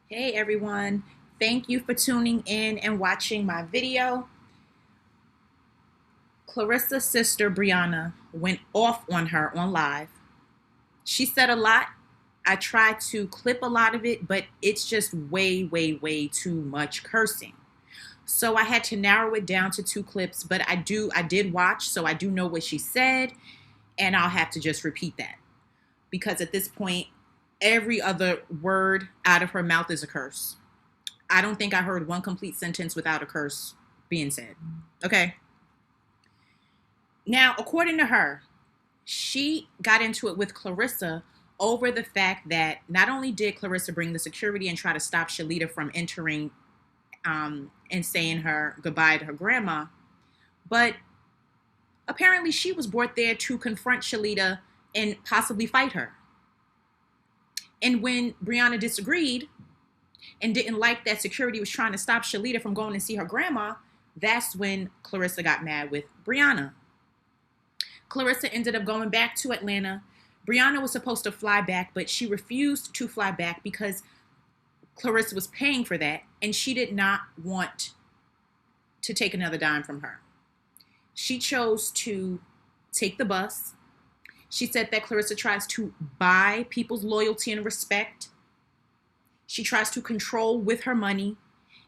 Hey everyone, thank you for tuning in and watching my video. Clarissa's sister Brianna went off on her on live. She said a lot. I tried to clip a lot of it, but it's just way too much cursing. So I had to narrow it down to two clips, but I did watch, so I do know what she said, and I'll have to just repeat that. Because at this point, every other word out of her mouth is a curse. I don't think I heard one complete sentence without a curse being said. Okay. Now, according to her, she got into it with Claressa over the fact that not only did Claressa bring the security and try to stop Shalita from entering and saying her goodbye to her grandma, but apparently she was brought there to confront Shalita and possibly fight her. And when Brianna disagreed and didn't like that security was trying to stop Shalita from going to see her grandma, that's when Claressa got mad with Brianna. Claressa ended up going back to Atlanta. Brianna was supposed to fly back, but she refused to fly back because Claressa was paying for that, and she did not want to take another dime from her. She chose to take the bus. She said that Claressa tries to buy people's loyalty and respect. She tries to control with her money,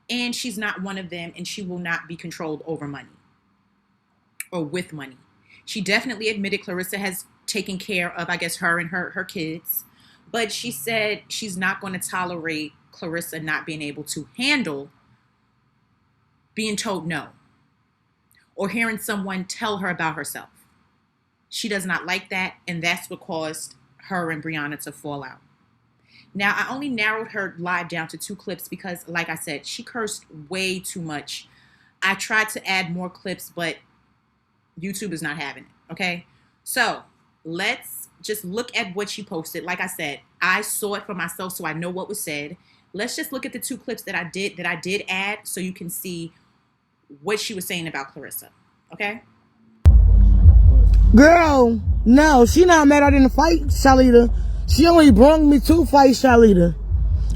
and she's not one of them, and she will not be controlled over money or with money. She definitely admitted Claressa has taken care of, I guess, her and her kids, but she said she's not going to tolerate Claressa not being able to handle being told no or hearing someone tell her about herself. She does not like that, and that's what caused her and Brianna to fall out. Now, I only narrowed her live down to two clips because, like I said, she cursed way too much. I tried to add more clips, but YouTube is not having it, okay? So let's just look at what she posted. Like I said, I saw it for myself, so I know what was said. Let's just look at the two clips that I did add so you can see what she was saying about Claressa, okay? Girl, no, she not mad I didn't fight Shalita. She only brung me to fight Shalita.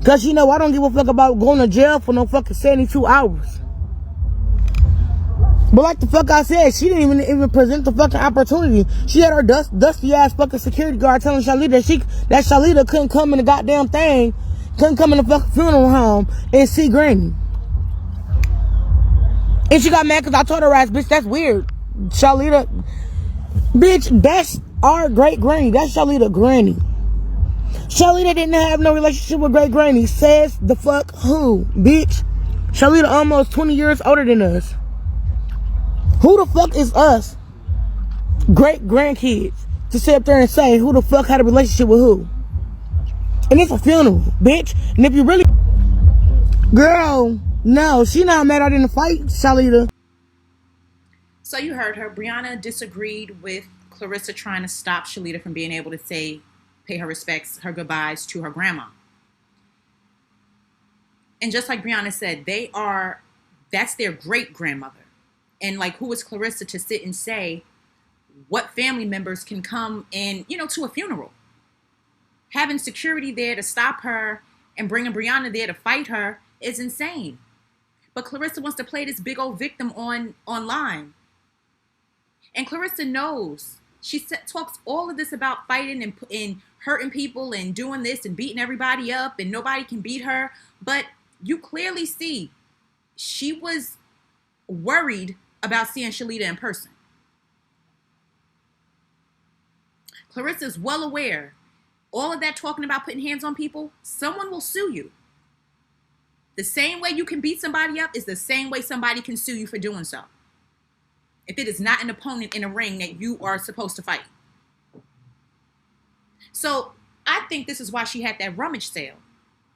Cause you know I don't give a fuck about going to jail for no fucking 72 hours. But like the fuck I said, she didn't even present the fucking opportunity. She had her dusty ass fucking security guard telling Shalita that Shalita couldn't come in the goddamn thing, couldn't come in the fucking funeral home and see Granny. And she got mad cause I told her ass, bitch, that's weird. Shalita, bitch, that's our great granny. That's Shalita granny. Shalita didn't have no relationship with great granny. Says the fuck who, bitch? Shalita almost 20 years older than us. Who the fuck is us, great grandkids, to sit up there and say who the fuck had a relationship with who? And it's a funeral, bitch. And if you really, girl, no, she not mad I didn't fight Shalita. So you heard her. Brianna disagreed with Claressa trying to stop Shalita from being able to pay her respects, her goodbyes to her grandma. And just like Brianna said, that's their great grandmother. And like, who is Claressa to sit and say what family members can come in, to a funeral? Having security there to stop her and bringing Brianna there to fight her is insane. But Claressa wants to play this big old victim online. And Claressa knows. She talks all of this about fighting and hurting people and doing this and beating everybody up and nobody can beat her. But you clearly see she was worried about seeing Shalita in person. Claressa is well aware. All of that talking about putting hands on people, someone will sue you. The same way you can beat somebody up is the same way somebody can sue you for doing so. If it is not an opponent in a ring that you are supposed to fight. So I think this is why she had that rummage sale.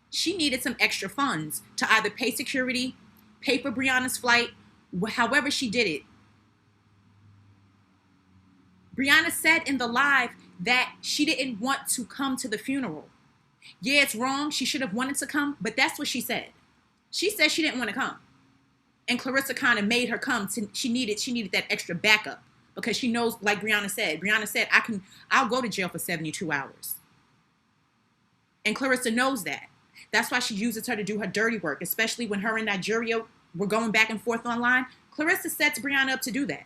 She needed some extra funds to either pay security, pay for Brianna's flight, however she did it. Brianna said in the live that she didn't want to come to the funeral. Yeah, it's wrong. She should have wanted to come, but that's what she said. She said she didn't want to come. And Claressa kind of made her come. She needed that extra backup because she knows, like Brianna said, I'll go to jail for 72 hours. And Claressa knows that. That's why she uses her to do her dirty work, especially when her and Nigeria were going back and forth online. Claressa sets Brianna up to do that.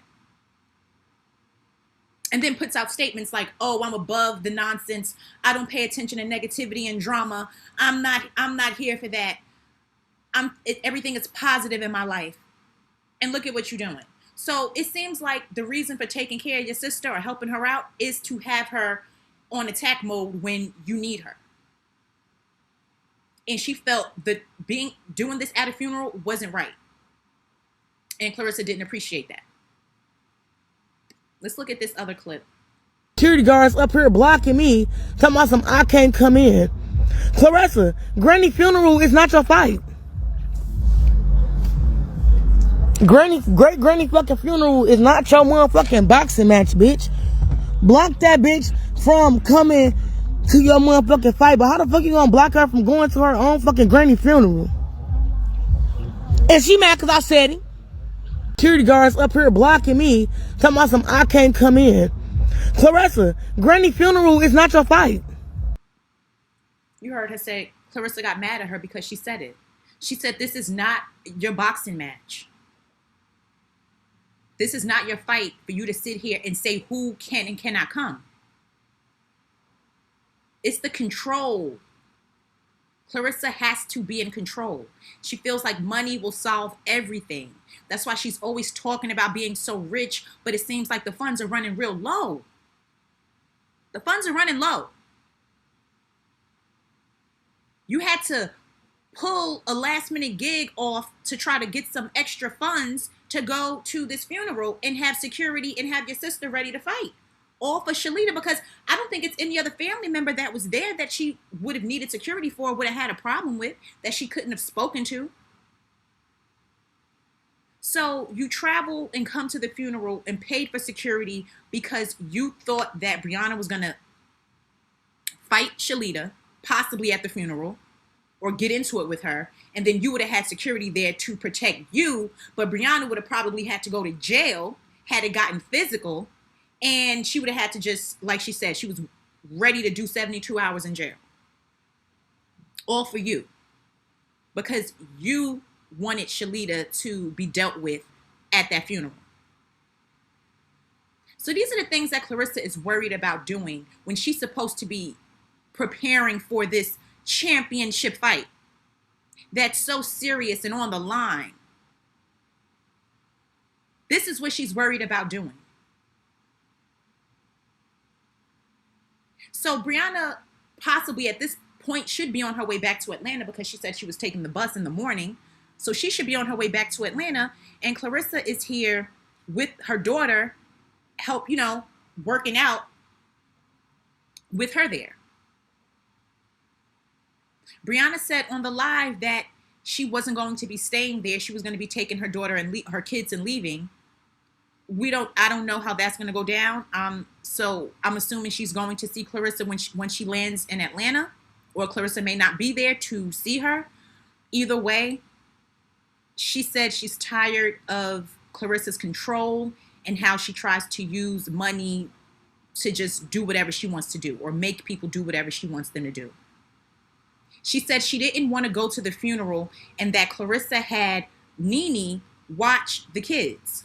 And then puts out statements like, oh, I'm above the nonsense. I don't pay attention to negativity and drama. I'm not here for that. Everything is positive in my life. And look at what you're doing. So it seems like the reason for taking care of your sister or helping her out is to have her on attack mode when you need her. And she felt that doing this at a funeral wasn't right. And Claressa didn't appreciate that. Let's look at this other clip. Security guards up here blocking me, talking about some I can't come in. Claressa, Granny funeral is not your fight. Great Granny fucking funeral is not your motherfucking boxing match, bitch. Block that bitch from coming to your motherfucking fight, but how the fuck you gonna block her from going to her own fucking Granny funeral? And she mad cause I said it. Security guards up here blocking me, talking about some I can't come in. Claressa, Granny funeral is not your fight. You heard her say Claressa got mad at her because she said it. She said this is not your boxing match. This is not your fight for you to sit here and say who can and cannot come. It's the control. Claressa has to be in control. She feels like money will solve everything. That's why she's always talking about being so rich, but it seems like the funds are running real low. The funds are running low. You had to pull a last minute gig off to try to get some extra funds to go to this funeral and have security and have your sister ready to fight. All for Shalita, because I don't think it's any other family member that was there that she would have needed security for, would have had a problem with, that she couldn't have spoken to. So you travel and come to the funeral and paid for security because you thought that Brianna was going to fight Shalita, possibly at the funeral, or get into it with her, and then you would have had security there to protect you, but Brianna would have probably had to go to jail had it gotten physical, and she would have had to just, like she said, she was ready to do 72 hours in jail. All for you. Because you wanted Shalita to be dealt with at that funeral. So these are the things that Claressa is worried about doing when she's supposed to be preparing for this championship fight that's so serious and on the line. This is what she's worried about doing. So Brianna possibly at this point should be on her way back to Atlanta because she said she was taking the bus in the morning. So she should be on her way back to Atlanta. And Claressa is here with her daughter, working out with her there. Brianna said on the live that she wasn't going to be staying there. She was going to be taking her daughter and her kids and leaving. I don't know how that's going to go down. So I'm assuming she's going to see Claressa when she lands in Atlanta, or Claressa may not be there to see her. Either way, she said she's tired of Claressa's control and how she tries to use money to just do whatever she wants to do or make people do whatever she wants them to do. She said she didn't want to go to the funeral and that Claressa had Nene watch the kids,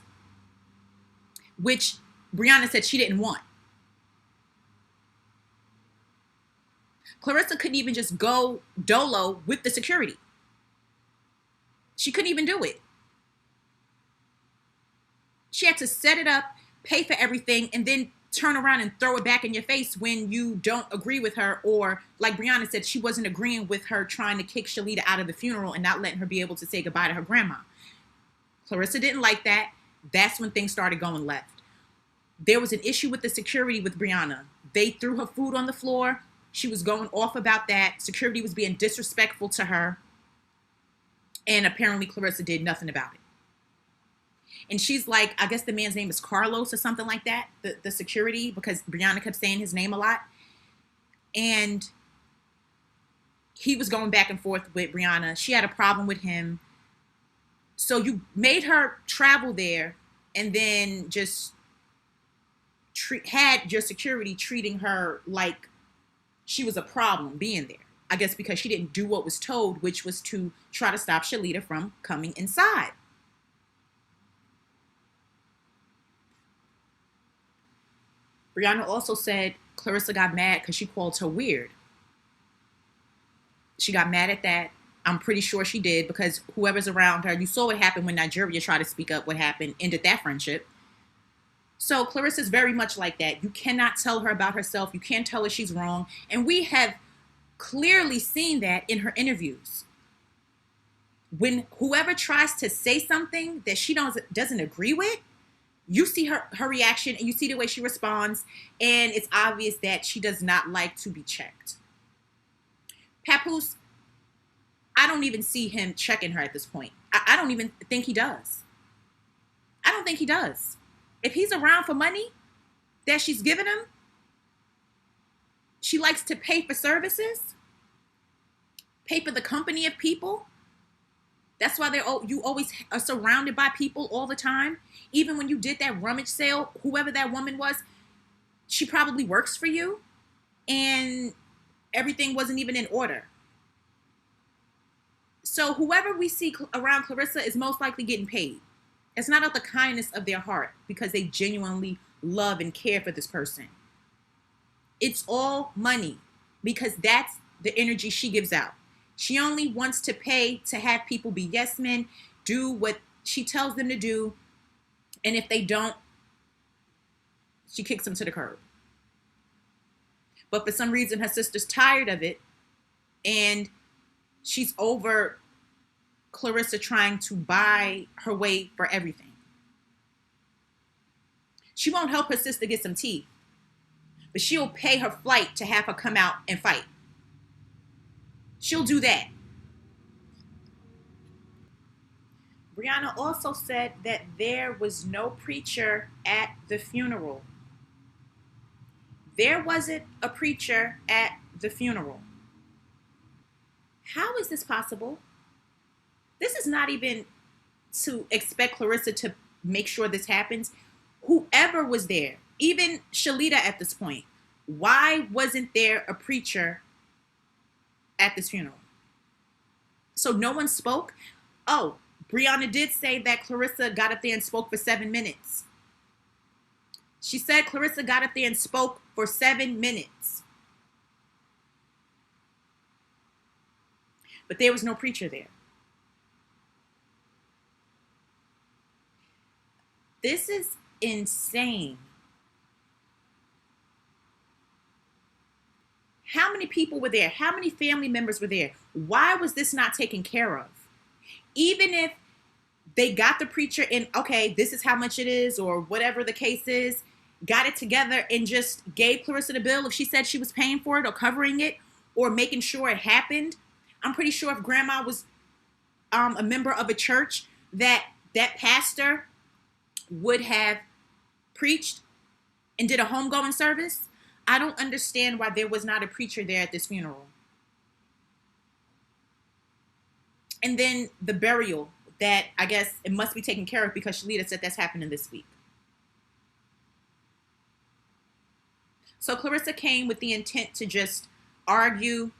which Brianna said she didn't want. Claressa couldn't even just go dolo with the security. She couldn't even do it. She had to set it up, pay for everything, and then turn around and throw it back in your face when you don't agree with her, or like Brianna said, she wasn't agreeing with her trying to kick Shalita out of the funeral and not letting her be able to say goodbye to her grandma. Claressa didn't like that. That's when things started going left. There was an issue with the security with Brianna. They threw her food on the floor. She was going off about that. Security was being disrespectful to her. And apparently Claressa did nothing about it. And she's like, I guess the man's name is Carlos or something like that, the security, because Brianna kept saying his name a lot. And he was going back and forth with Brianna. She had a problem with him. So you made her travel there and then just had your security treating her like she was a problem being there. I guess because she didn't do what was told, which was to try to stop Shalita from coming inside. Brianna also said Claressa got mad because she called her weird. She got mad at that. I'm pretty sure she did, because whoever's around her, you saw what happened when Nigeria tried to speak up. What happened ended that friendship. So Claressa's very much like that. You cannot tell her about herself. You can't tell her she's wrong. And we have clearly seen that in her interviews. When whoever tries to say something that she doesn't agree with, you see her reaction, and you see the way she responds, and it's obvious that she does not like to be checked. Papoose, I don't even see him checking her at this point. I don't even think he does. I don't think he does. If he's around for money that she's giving him, she likes to pay for services, pay for the company of people. That's why you always are surrounded by people all the time. Even when you did that rummage sale, whoever that woman was, she probably works for you, and everything wasn't even in order. So whoever we see around Claressa is most likely getting paid. It's not out the kindness of their heart because they genuinely love and care for this person. It's all money, because that's the energy she gives out. She only wants to pay to have people be yes men, do what she tells them to do, and if they don't, she kicks them to the curb. But for some reason, her sister's tired of it, and she's over Claressa trying to buy her way for everything. She won't help her sister get some tea, but she'll pay her flight to have her come out and fight. She'll do that. Brianna also said that there was no preacher at the funeral. There wasn't a preacher at the funeral. How is this possible? This is not even to expect Claressa to make sure this happens. Whoever was there, even Shalita at this point, why wasn't there a preacher at this funeral? So no one spoke? Oh, Brianna did say that Claressa got up there and spoke for 7 minutes. She said Claressa got up there and spoke for 7 minutes. But there was no preacher there. This is insane. How many people were there? How many family members were there? Why was this not taken care of? Even if they got the preacher in, okay, this is how much it is, or whatever the case is, got it together and just gave Claressa the bill if she said she was paying for it or covering it or making sure it happened. I'm pretty sure if grandma was a member of a church, that pastor would have preached and did a homegoing service. I don't understand why there was not a preacher there at this funeral. And then the burial, that I guess it must be taken care of because Shalita said that's happening this week. So Claressa came with the intent to just argue,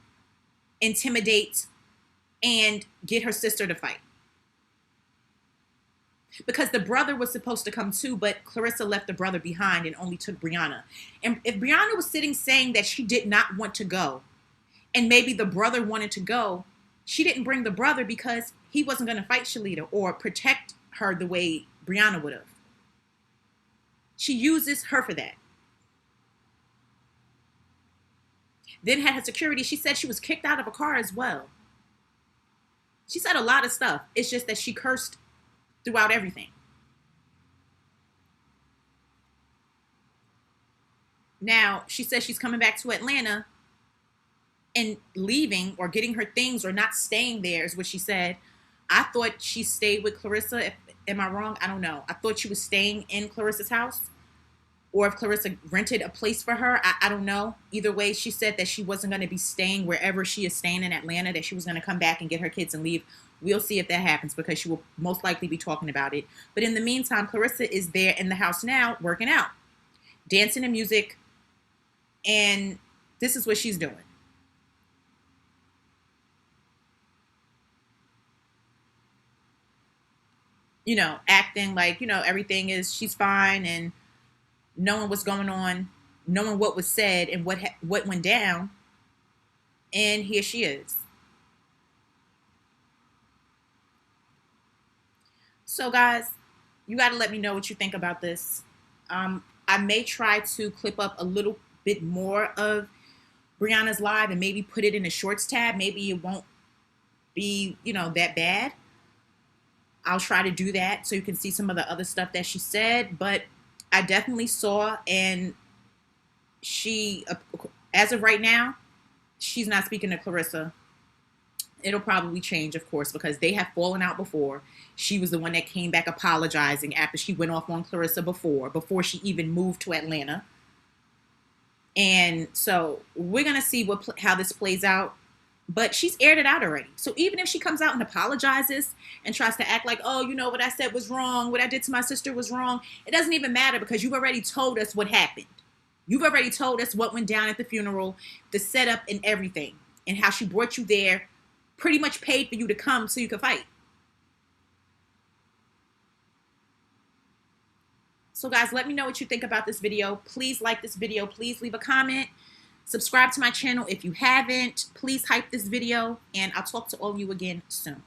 intimidate, and get her sister to fight. Because the brother was supposed to come too, but Claressa left the brother behind and only took Brianna. And if Brianna was sitting saying that she did not want to go, and maybe the brother wanted to go, she didn't bring the brother because he wasn't going to fight Shalita or protect her the way Brianna would have. She uses her for that. Then had her security. She said she was kicked out of a car as well. She said a lot of stuff. It's just that she cursed throughout everything. Now, she says she's coming back to Atlanta and leaving or getting her things or not staying there is what she said. I thought she stayed with Claressa. Am I wrong? I don't know. I thought she was staying in Claressa's house, or if Claressa rented a place for her. I don't know. Either way, she said that she wasn't going to be staying wherever she is staying in Atlanta, that she was going to come back and get her kids and leave. We'll see if that happens because she will most likely be talking about it. But in the meantime, Claressa is there in the house now working out, dancing and music, and this is what she's doing. acting like, everything is, she's fine, and knowing what's going on, knowing what was said and what went down, and here she is. So, guys, you got to let me know what you think about this. I may try to clip up a little bit more of Brianna's live and maybe put it in the shorts tab. Maybe it won't be, that bad. I'll try to do that so you can see some of the other stuff that she said. But I definitely saw, and she, as of right now, she's not speaking to Claressa. It'll probably change, of course, because they have fallen out before. She was the one that came back apologizing after she went off on Claressa before she even moved to Atlanta. And so we're going to see how this plays out. But she's aired it out already. So even if she comes out and apologizes and tries to act like, oh, what I said was wrong, what I did to my sister was wrong, it doesn't even matter, because you've already told us what happened. You've already told us what went down at the funeral, the setup and everything, and how she brought you there, pretty much paid for you to come so you could fight. So guys, let me know what you think about this video. Please like this video. Please leave a comment. Subscribe to my channel if you haven't. Please hype this video, and I'll talk to all of you again soon.